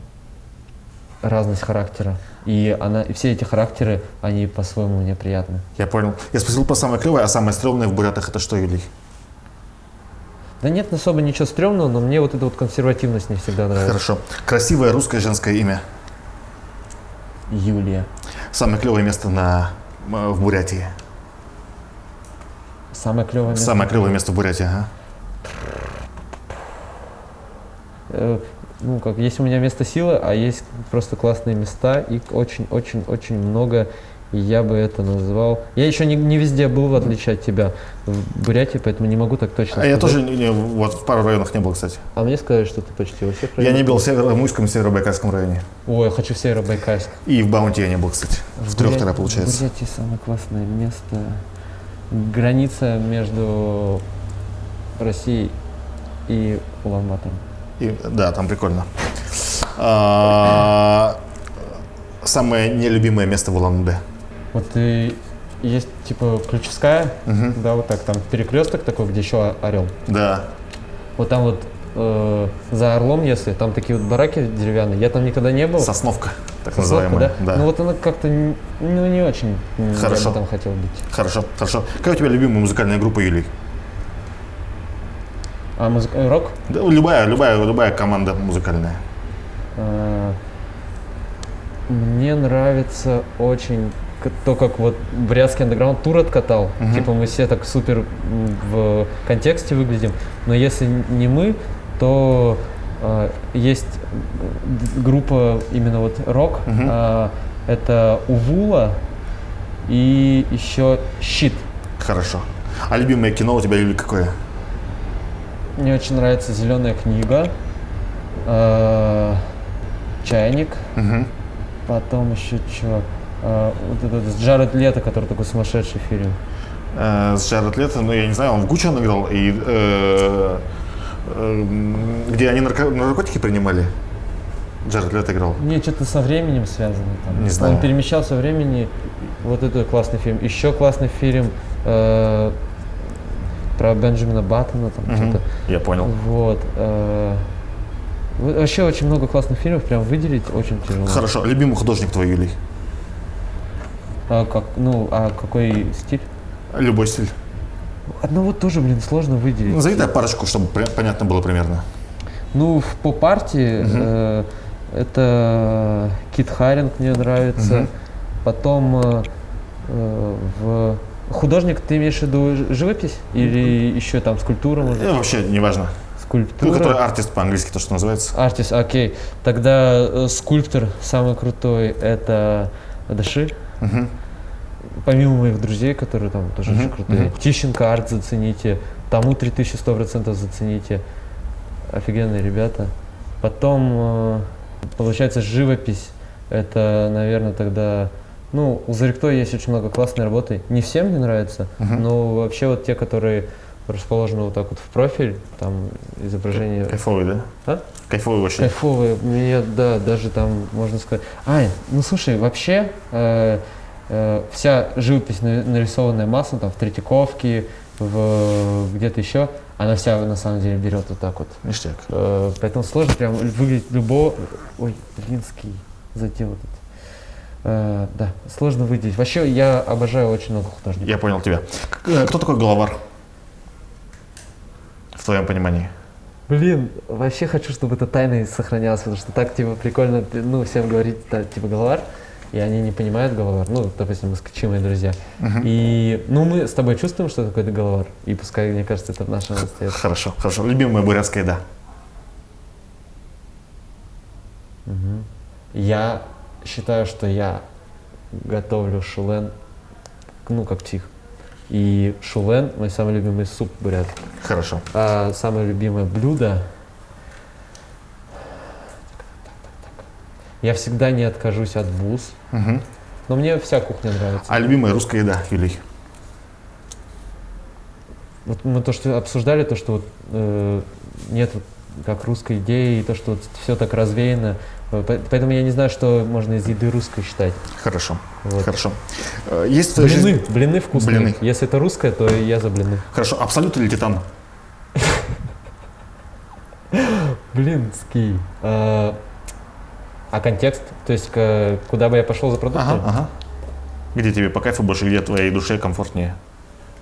разность характера. И все эти характеры, они по-своему мне приятны. Я понял. Я спросил про самое клевое, а самое стрёмное в бурятах — это что, Юлий? Да нет особо ничего стрёмного, но мне вот эта вот консервативность не всегда нравится. Хорошо. Красивое русское женское имя. Юлия. Самое клевое место в Бурятии. Самое клевое место. Самое клевое место в Бурятии, ага. Ну, как, есть у меня место силы, а есть просто классные места, их очень-очень-очень много, и я бы это назвал... Я еще не везде был, в отличие от тебя, в Бурятии, поэтому не могу так точно сказать. Я тоже вот в пару районах не был, кстати. А мне сказали, что ты почти во всех Я районах. не был в Северомуйском и Северобайкальском районе. Ой, я хочу в Северобайкальск. И в Баунти я не был, кстати. В трех тогда, В получается. Бурятии самое классное место. Граница между Россией и Улан-Батором. Да, там прикольно. Самое нелюбимое место в Улан-Удэ. Вот и есть типа Ключевская, да, вот так, там перекресток такой, где еще орел. Да. Вот там вот за Орлом, если там такие вот бараки деревянные, я там никогда не был. Сосновка, так Сосновка, называемая. да? Ну вот она как-то не очень. Хорошо. Я бы там хотел быть. Хорошо, хорошо. Какая у тебя любимая музыкальная группа, Юлий? А рок? Да, любая команда музыкальная. Мне нравится очень то, как вот Брянский андеграунд тур откатал. Типа мы все так супер в контексте выглядим. Но если не мы, то есть группа именно вот рок. Это Увула и еще Щит. Хорошо. А любимое кино у тебя, Юлий, какое? Мне очень нравится «Зеленая книга», «Чайник», потом еще что, вот этот с Джаред Лето, который такой сумасшедший фильм. С Джаред Лето, ну я не знаю, он в Гуччи он играл, и где они наркотики принимали? Джаред Лето играл. Нет, что-то со временем связано. Там. Не знаю. Он перемещался во времени. Вот это классный фильм. Еще классный фильм про Бенджамина Баттона. Там, что-то. Я понял. Вот. Вообще очень много классных фильмов, прям выделить очень тяжело. Хорошо. Любимый художник твой, Юлий? А какой стиль? Любой стиль. Одного тоже, сложно выделить. Назови дай парочку, чтобы понятно было примерно. Ну, в поп-арте это Кит Харинг мне нравится. Потом в художник, ты имеешь в виду живопись? Или еще там скульптура, может? Вообще, неважно. Скульптура. Ну, который артист по-английски, то, что называется. Артист, окей. Тогда скульптор самый крутой это Даши. Помимо моих друзей, которые там тоже очень крутые. Тищенко арт зацените. Тому 3100% зацените. Офигенные ребята. Потом, получается, живопись. Это, наверное, тогда... Ну, у Зарикто есть очень много классной работы. Не всем не нравится, но вообще вот те, которые расположены вот так вот в профиль, там изображение... Кайфовый, да? А? Кайфовый очень. Кайфовые. Мне, да, даже там, можно сказать... ну слушай, вообще вся живопись, нарисованная массой, там, в Третьяковке, где-то еще, она вся на самом деле берет вот так вот. Ништяк. Поэтому сложно прям выглядеть любого... Ой, Блинский задел этот. Да, сложно выделить. Вообще, я обожаю очень много художников. Я понял тебя. Кто такой Головар? В твоем понимании? Блин, вообще хочу, чтобы это тайной сохранялось, потому что так, типа, прикольно, ну, всем говорить, типа, Головар, и они не понимают Головар. Ну, допустим, москвичи, мои друзья. И, ну, мы с тобой чувствуем, что такое Головар, и пускай, мне кажется, это наша настоящая. Хорошо, хорошо. Любимая бурятская еда? Я считаю, что я готовлю шулен, ну, как псих. И шулен – мой самый любимый суп бурятский. Хорошо. А самое любимое блюдо. Я всегда не откажусь от бус. Но мне вся кухня нравится. А любимая русская еда, Юлий? Вот мы то, что обсуждали, то, что вот, нет вот, как русской идеи, и то, что вот все так развеяно. Поэтому я не знаю, что можно из еды русской считать. Хорошо, Вот. хорошо. Есть в твоей жизни... Блины вкусные. Блины. Если это русское, то я за блины. Хорошо. Абсолют или Титан? Блинский. А контекст? То есть, куда бы я пошел за продуктами? Ага. Где тебе по кайфу больше, где твоей душе комфортнее?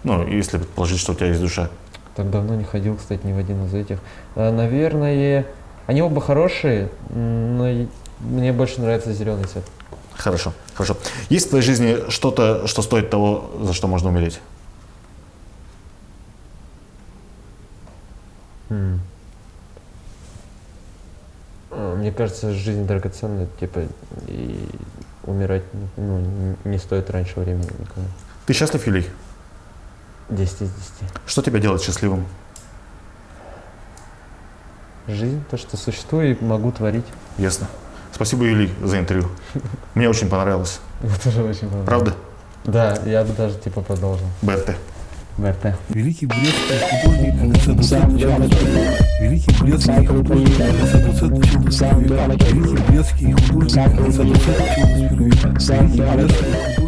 Ну, если предположить, что у тебя есть душа. Так давно не ходил, кстати, ни в один из этих. Наверное, они оба хорошие, но мне больше нравится зеленый цвет. Хорошо, хорошо. Есть в твоей жизни что-то, что стоит того, за что можно умереть? Мне кажется, жизнь драгоценная, типа, и умирать не стоит раньше времени никогда. Ты счастлив, Юлий? 10 из 10. Что тебя делает счастливым? Жизнь, то, что существую и могу творить. Ясно. Спасибо, Юлий, за интервью. Мне очень понравилось. Мне тоже очень понравилось. Правда? Да, я бы даже типа продолжил. БРТ. БРТ. Великий брестский художник в конце 20 века. Великий брестский художник в конце 20 века. Великий брестский художник в конце 20 века. Великий брестский художник